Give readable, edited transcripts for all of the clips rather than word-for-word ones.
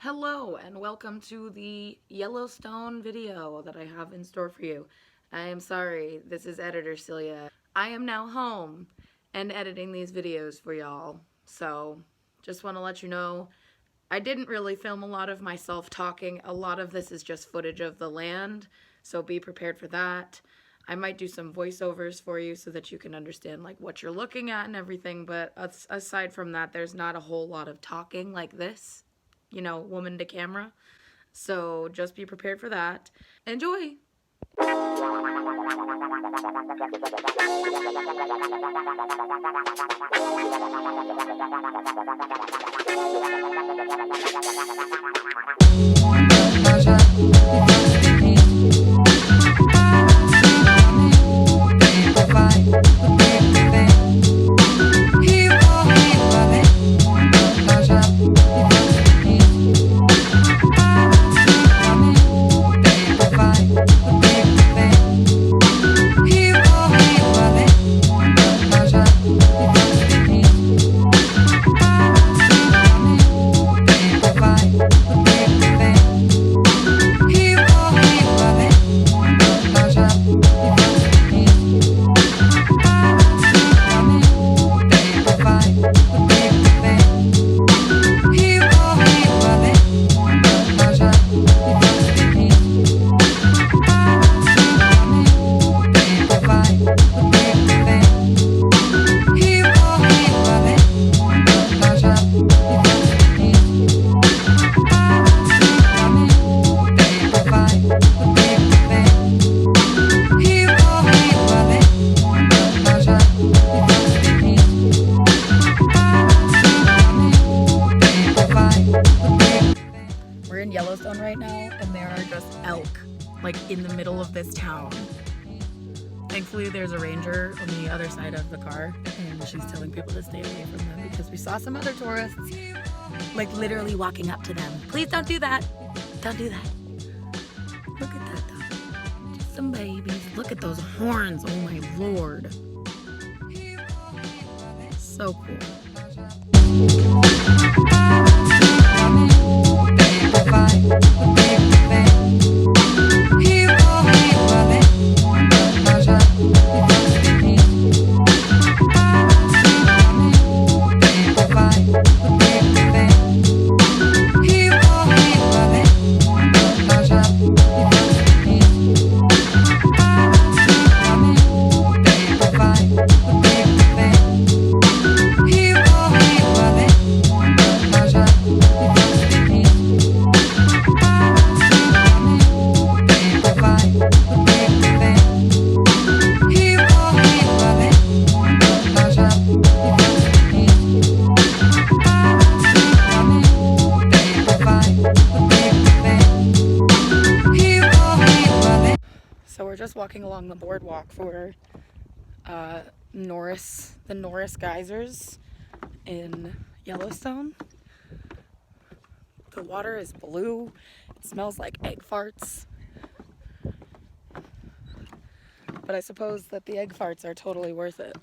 Hello and welcome to the Yellowstone video that I have in store for you. I am sorry, this is editor Celia. I am now home and editing these videos for y'all. So just want to let you know, I didn't really film a lot of myself talking. A lot of this is just footage of the land, so be prepared for that. I might do some voiceovers for you so that you can understand like what you're looking at and everything, but aside from that, there's not a whole lot of talking like this. You know, woman to camera. So just be prepared for that. Enjoy! We're in Yellowstone right now, and there are just elk, like, in the middle of this town. Thankfully, there's a ranger on the other side of the car, and she's telling people to stay away from them because we saw some other tourists, like, literally walking up to them. Please don't do that. Don't do that. Look at that, though. Just some babies. Look at those horns. Oh, my Lord. So cool. So we're just walking along the boardwalk for the Norris geysers in Yellowstone. The water is blue. It smells like egg farts. But I suppose that the egg farts are totally worth it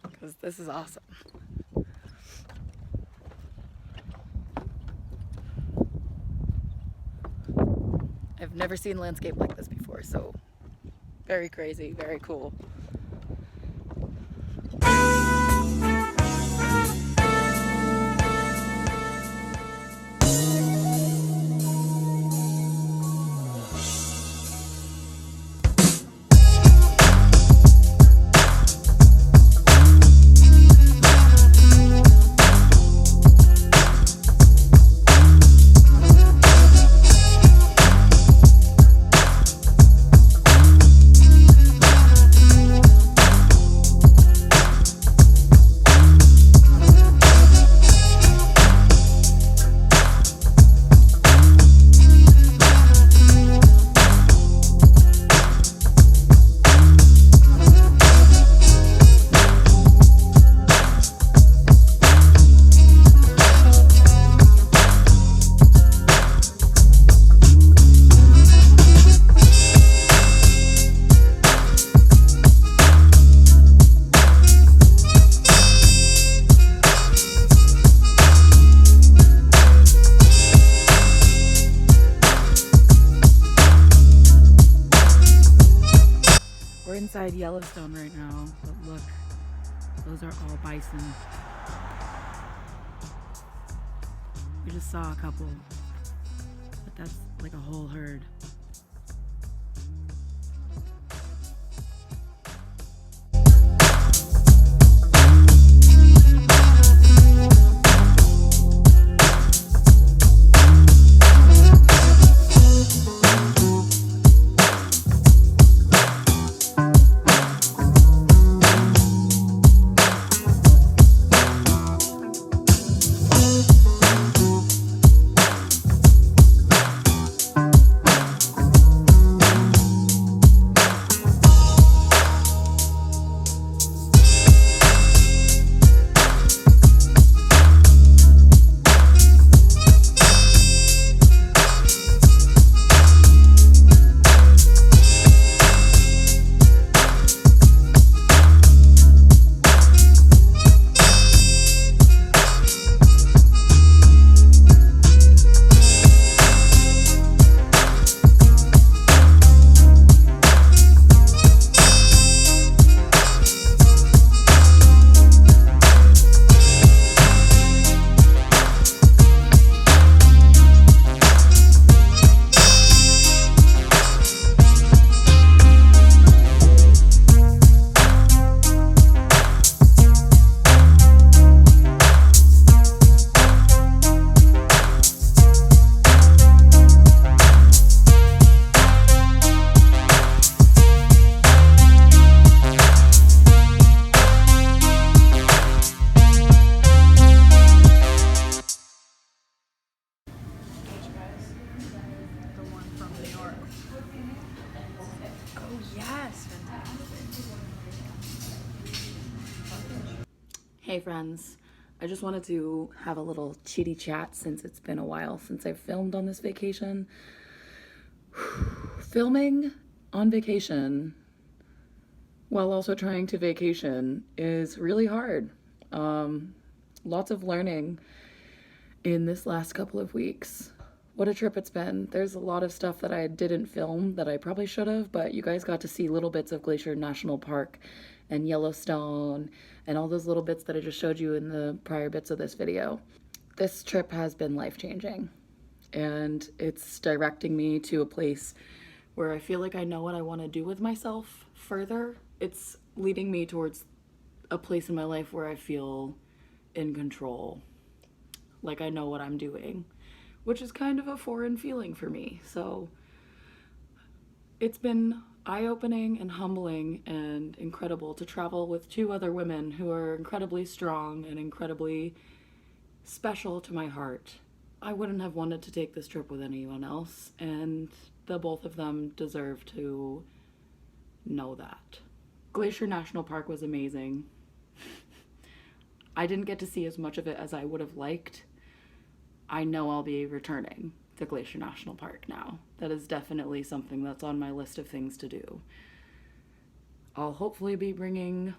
because this is awesome. I've never seen landscape like this before, so very crazy, very cool. inside Yellowstone right now, but look, those are all bison. We just saw a couple, but that's like a whole herd. Oh yes, fantastic. Hey friends, I just wanted to have a little chitty chat since it's been a while since I've filmed on this vacation. Filming on vacation while also trying to vacation is really hard. Lots of learning in this last couple of weeks. What a trip it's been. There's a lot of stuff that I didn't film that I probably should have, but you guys got to see little bits of Glacier National Park and Yellowstone and all those little bits that I just showed you in the prior bits of this video. This trip has been life-changing, and it's directing me to a place where I feel like I know what I want to do with myself further. It's leading me towards a place in my life where I feel in control, like I know what I'm doing, which is kind of a foreign feeling for me. So it's been eye-opening and humbling and incredible to travel with two other women who are incredibly strong and incredibly special to my heart. I wouldn't have wanted to take this trip with anyone else, and the both of them deserve to know that. Glacier National Park was amazing. I didn't get to see as much of it as I would have liked. I know I'll be returning to Glacier National Park now. That is definitely something that's on my list of things to do. I'll hopefully be bringing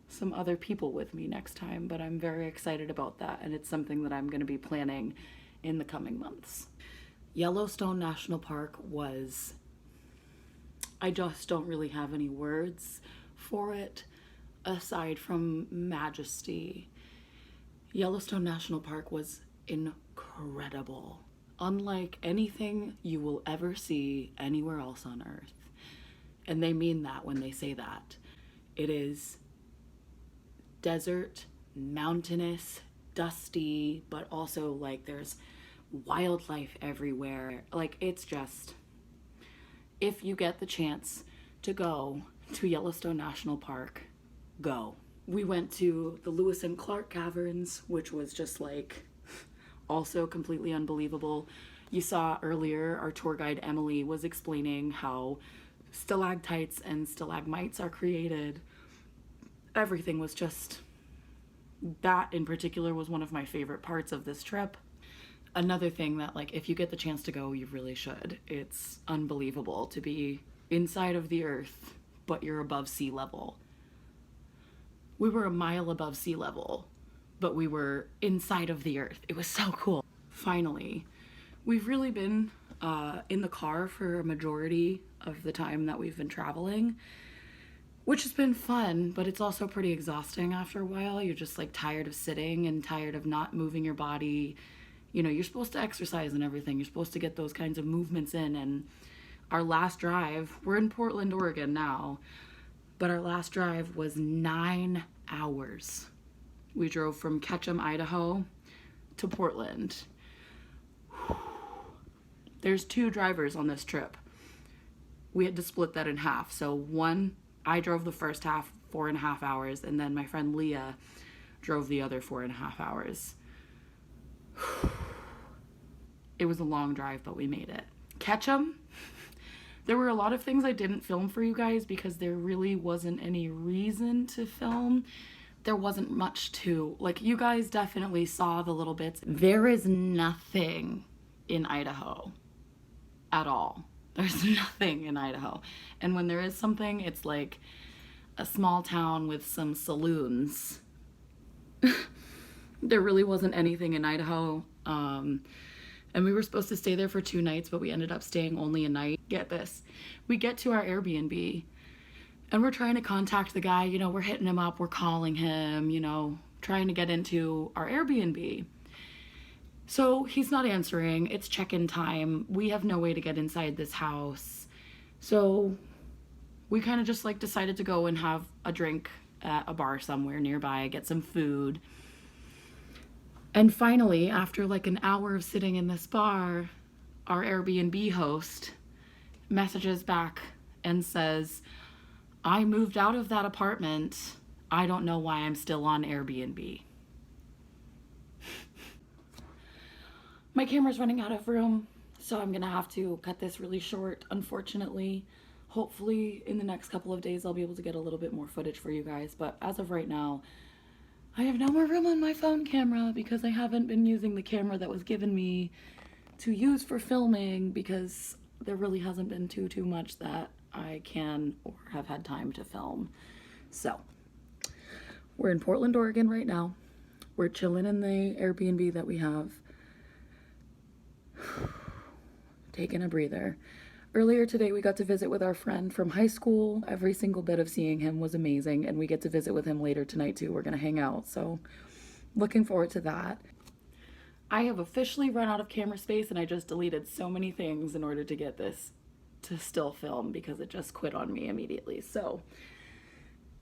some other people with me next time, but I'm very excited about that, and it's something that I'm going to be planning in the coming months. Yellowstone National Park was... I just don't really have any words for it aside from majesty. Yellowstone National Park was incredible, unlike anything you will ever see anywhere else on Earth. And they mean that when they say that. It is desert, mountainous, dusty, but also like there's wildlife everywhere. Like, it's just, if you get the chance to go to Yellowstone National Park, go. We went to the Lewis and Clark Caverns, which was just like also completely unbelievable. You saw earlier our tour guide Emily was explaining how stalactites and stalagmites are created. Everything was just, that in particular was one of my favorite parts of this trip. Another thing that, like, if you get the chance to go, you really should. It's unbelievable to be inside of the earth, but you're above sea level. We were a mile above sea level, but we were inside of the earth. It was so cool. Finally, we've really been in the car for a majority of the time that we've been traveling, which has been fun, but it's also pretty exhausting after a while. You're just like tired of sitting and tired of not moving your body. You know, you're supposed to exercise and everything. You're supposed to get those kinds of movements in. And our last drive, we're in Portland, Oregon now, but our last drive was 9 hours. We drove from Ketchum, Idaho to Portland. There's 2 drivers on this trip. We had to split that in half. So I drove the first half, 4.5 hours, and then my friend Leah drove the other 4.5 hours. It was a long drive, but we made it. Ketchum, there were a lot of things I didn't film for you guys because there really wasn't any reason to film. There wasn't much to, like, you guys definitely saw the little bits. There is nothing in Idaho at all. There's nothing in Idaho. And when there is something, it's like a small town with some saloons. There really wasn't anything in Idaho. And we were supposed to stay there for 2 nights, but we ended up staying only a night. Get this. We get to our Airbnb and we're trying to contact the guy. You know, we're hitting him up, we're calling him, you know, trying to get into our Airbnb. So he's not answering. It's check-in time. We have no way to get inside this house. So we kind of just like decided to go and have a drink at a bar somewhere nearby, get some food. And finally, after like an hour of sitting in this bar, our Airbnb host messages back and says, "I moved out of that apartment. I don't know why I'm still on Airbnb." My camera's running out of room, so I'm gonna have to cut this really short, unfortunately. Hopefully in the next couple of days I'll be able to get a little bit more footage for you guys, but as of right now, I have no more room on my phone camera because I haven't been using the camera that was given me to use for filming because there really hasn't been too much that I can or have had time to film. So, we're in Portland, Oregon right now. We're chilling in the Airbnb that we have. Taking a breather. Earlier today, we got to visit with our friend from high school. Every single bit of seeing him was amazing, and we get to visit with him later tonight too. We're gonna hang out, so looking forward to that. I have officially run out of camera space, and I just deleted so many things in order to get this to still film because it just quit on me immediately. So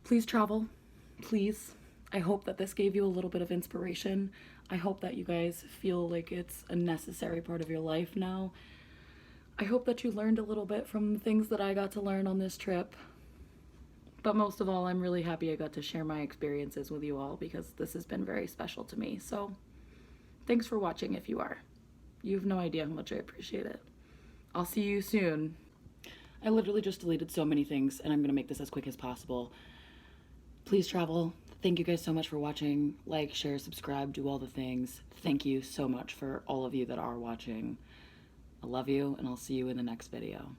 please travel, please. I hope that this gave you a little bit of inspiration. I hope that you guys feel like it's a necessary part of your life now. I hope that you learned a little bit from the things that I got to learn on this trip. But most of all, I'm really happy I got to share my experiences with you all because this has been very special to me. So thanks for watching if you are. You have no idea how much I appreciate it. I'll see you soon. I literally just deleted so many things and I'm gonna make this as quick as possible. Please travel. Thank you guys so much for watching. Like, share, subscribe, do all the things. Thank you so much for all of you that are watching. I love you, and I'll see you in the next video.